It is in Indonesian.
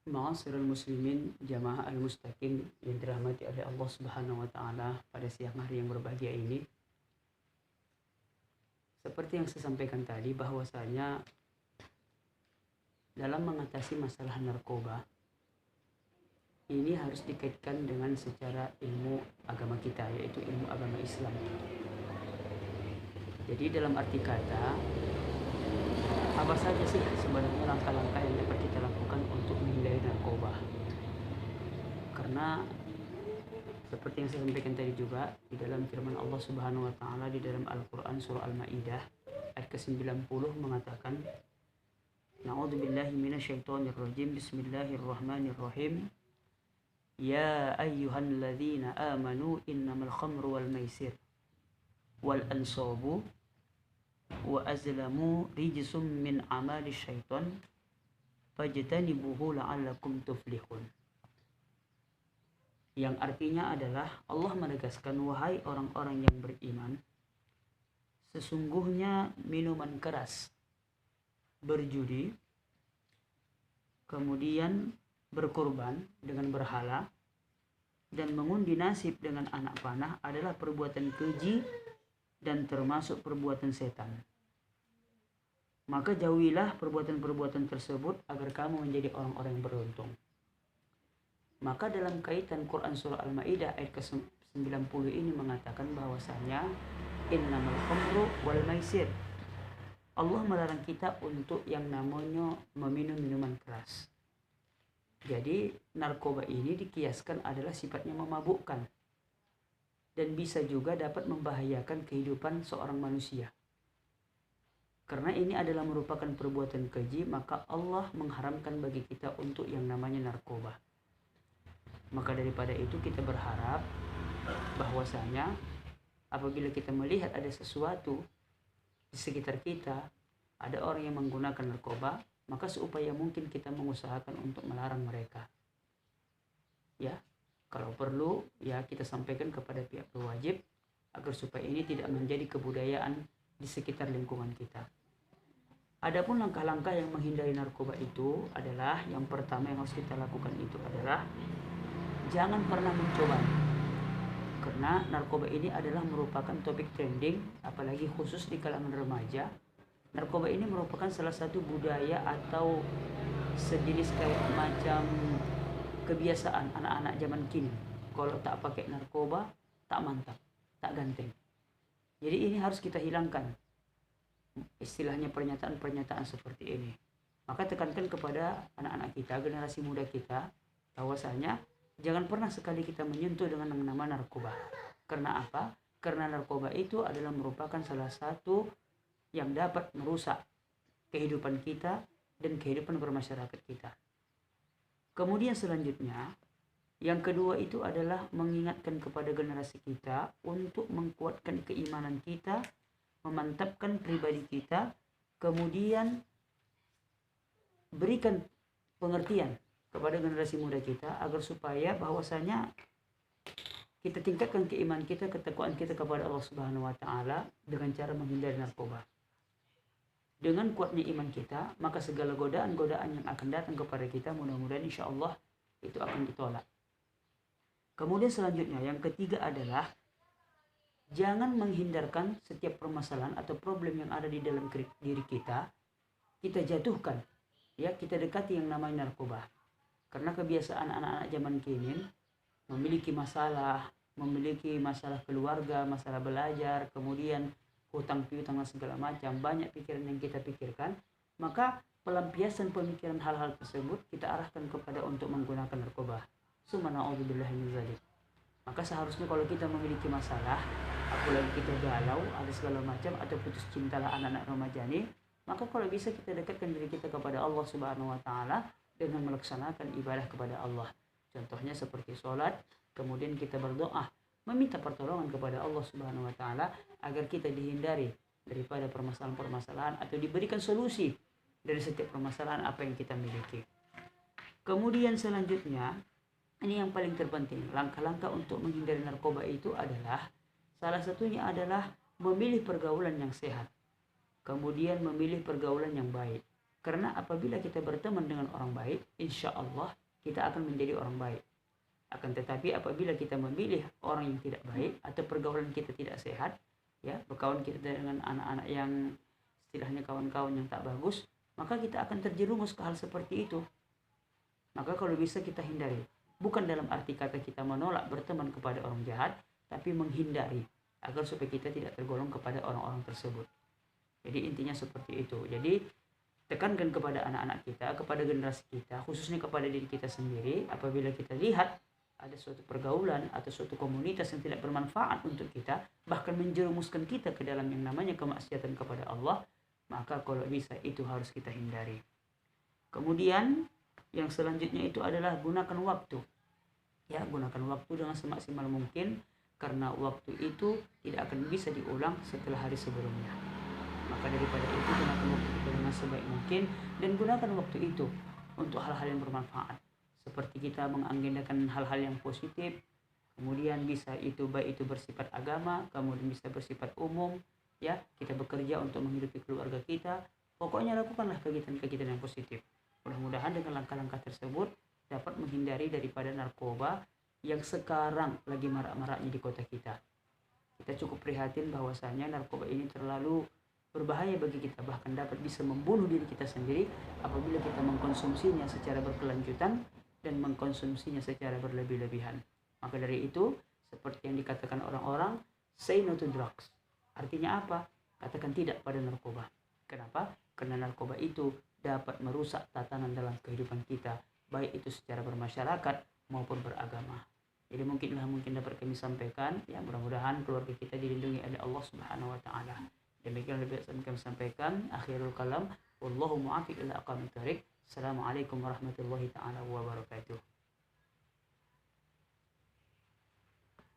Ma'asyiral muslimin jamaah al-mustaqim yang dirahmati oleh Allah Subhanahu wa taala, pada siang hari yang berbahagia ini, seperti yang saya sampaikan tadi bahwasanya dalam mengatasi masalah narkoba ini harus dikaitkan dengan secara ilmu agama kita, yaitu ilmu agama Islam. Jadi dalam arti kata, apa saja sih sebenarnya langkah-langkah yang dapat kita lakukan untuk menghindari narkoba? Karena seperti yang saya sampaikan tadi juga, di dalam firman Allah Subhanahu wa taala di dalam Al-Qur'an surah Al-Maidah ayat ke-90 mengatakan, Na'udzubillahi minasyaitonirrajim. Bismillahirrahmanirrahim. Ya ayyuhalladzina amanu innamal khamru wal maisir wal ansabu wa azlamu rijsum min amali syaitan fajtanibuhu la'allakum tuflihun. Yang artinya adalah Allah menegaskan, wahai orang-orang yang beriman, sesungguhnya minuman keras, berjudi, kemudian berkorban dengan berhala, dan mengundi nasib dengan anak panah adalah perbuatan keji dan termasuk perbuatan setan. Maka jauhilah perbuatan-perbuatan tersebut agar kamu menjadi orang-orang yang beruntung. Maka dalam kaitan Quran surah Al-Maidah ayat ke-90 ini mengatakan bahwasanya innamal khamru wal maisir. Allah melarang kita untuk yang namanya meminum minuman keras. Jadi narkoba ini dikiaskan adalah sifatnya memabukkan dan bisa juga dapat membahayakan kehidupan seorang manusia. Karena ini adalah merupakan perbuatan keji, maka Allah mengharamkan bagi kita untuk yang namanya narkoba. Maka daripada itu kita berharap bahwasanya apabila kita melihat ada sesuatu di sekitar kita, ada orang yang menggunakan narkoba, maka seupaya mungkin kita mengusahakan untuk melarang mereka. Ya, kalau perlu ya kita sampaikan kepada pihak berwajib agar supaya ini tidak menjadi kebudayaan di sekitar lingkungan kita. Adapun langkah-langkah yang menghindari narkoba itu adalah, yang pertama yang harus kita lakukan itu adalah jangan pernah mencoba. Karena narkoba ini adalah merupakan topik trending, apalagi khusus di kalangan remaja. Narkoba ini merupakan salah satu budaya atau sejenis kayak macam kebiasaan anak-anak zaman kini. Kalau tak pakai narkoba, tak mantap, tak ganteng. Jadi ini harus kita hilangkan istilahnya pernyataan-pernyataan seperti ini. Maka tekankan kepada anak-anak kita, generasi muda kita, bahwasanya jangan pernah sekali kita menyentuh dengan yang nama narkoba. Karena apa? Karena narkoba itu adalah merupakan salah satu yang dapat merusak kehidupan kita dan kehidupan bermasyarakat kita. Kemudian selanjutnya, yang kedua itu adalah mengingatkan kepada generasi kita untuk menguatkan keimanan kita, memantapkan pribadi kita, kemudian berikan pengertian kepada generasi muda kita agar supaya bahwasanya kita tingkatkan keimanan kita, ketakwaan kita kepada Allah Subhanahu wa taala dengan cara menghindari narkoba. Dengan kuatnya iman kita, maka segala godaan-godaan yang akan datang kepada kita mudah-mudahan insya Allah itu akan ditolak. Kemudian selanjutnya yang ketiga adalah jangan menghindarkan setiap permasalahan atau problem yang ada di dalam diri kita jatuhkan. Ya, kita dekati yang namanya narkoba. Karena kebiasaan anak-anak zaman kini memiliki masalah keluarga, masalah belajar, kemudian hutang piutang dan segala macam, banyak pikiran yang kita pikirkan, maka pelampiasan pemikiran hal-hal tersebut kita arahkan kepada untuk menggunakan narkoba. Subhanallah min zalik. Maka seharusnya kalau kita memiliki masalah, apalagi kita galau, ada segala macam, atau putus cinta lah anak-anak remaja ini, maka kalau bisa kita dekatkan diri kita kepada Allah Subhanahu wa taala dengan melaksanakan ibadah kepada Allah. Contohnya seperti sholat, kemudian kita berdoa, meminta pertolongan kepada Allah Subhanahu wa taala agar kita dihindari daripada permasalahan-permasalahan atau diberikan solusi dari setiap permasalahan apa yang kita miliki. Kemudian selanjutnya, ini yang paling terpenting, langkah-langkah untuk menghindari narkoba itu adalah salah satunya adalah memilih pergaulan yang sehat. Kemudian memilih pergaulan yang baik. Karena apabila kita berteman dengan orang baik, insya Allah kita akan menjadi orang baik. Akan tetapi apabila kita memilih orang yang tidak baik atau pergaulan kita tidak sehat, ya, berkawan kita dengan anak-anak yang istilahnya kawan-kawan yang tak bagus, maka kita akan terjerumus ke hal seperti itu. Maka kalau bisa kita hindari. Bukan dalam arti kata kita menolak berteman kepada orang jahat, tapi menghindari agar supaya kita tidak tergolong kepada orang-orang tersebut. Jadi intinya seperti itu. Jadi tekankan kepada anak-anak kita, kepada generasi kita, khususnya kepada diri kita sendiri, apabila kita lihat ada suatu pergaulan atau suatu komunitas yang tidak bermanfaat untuk kita, bahkan menjerumuskan kita ke dalam yang namanya kemaksiatan kepada Allah, maka kalau bisa itu harus kita hindari. Kemudian yang selanjutnya itu adalah gunakan waktu. Ya, gunakan waktu dengan semaksimal mungkin, karena waktu itu tidak akan bisa diulang setelah hari sebelumnya. Maka daripada itu gunakan waktu itu dengan sebaik mungkin, dan gunakan waktu itu untuk hal-hal yang bermanfaat, seperti kita mengagendakan hal-hal yang positif. Kemudian bisa itu baik itu bersifat agama, kemudian bisa bersifat umum, ya, kita bekerja untuk menghidupi keluarga kita. Pokoknya lakukanlah kegiatan-kegiatan yang positif. Mudah-mudahan dengan langkah-langkah tersebut dapat menghindari daripada narkoba yang sekarang lagi marak-maraknya di kota kita. Kita cukup prihatin bahwasanya narkoba ini terlalu berbahaya bagi kita, bahkan dapat bisa membunuh diri kita sendiri apabila kita mengkonsumsinya secara berkelanjutan dan mengkonsumsinya secara berlebih-lebihan. Maka dari itu, seperti yang dikatakan orang-orang, say no to drugs. Artinya apa? Katakan tidak pada narkoba. Kenapa? Karena narkoba itu dapat merusak tatanan dalam kehidupan kita, baik itu secara bermasyarakat maupun beragama. Jadi mungkin dapat kami sampaikan, ya, mudah-mudahan keluarga kita dilindungi oleh Allah Subhanahu wa taala. Demikian lebih kami sampaikan. Akhirul kalam, wallahu muwaffiq ila aqwamit thoriq. Assalamualaikum warahmatullahi taala wabarakatuh.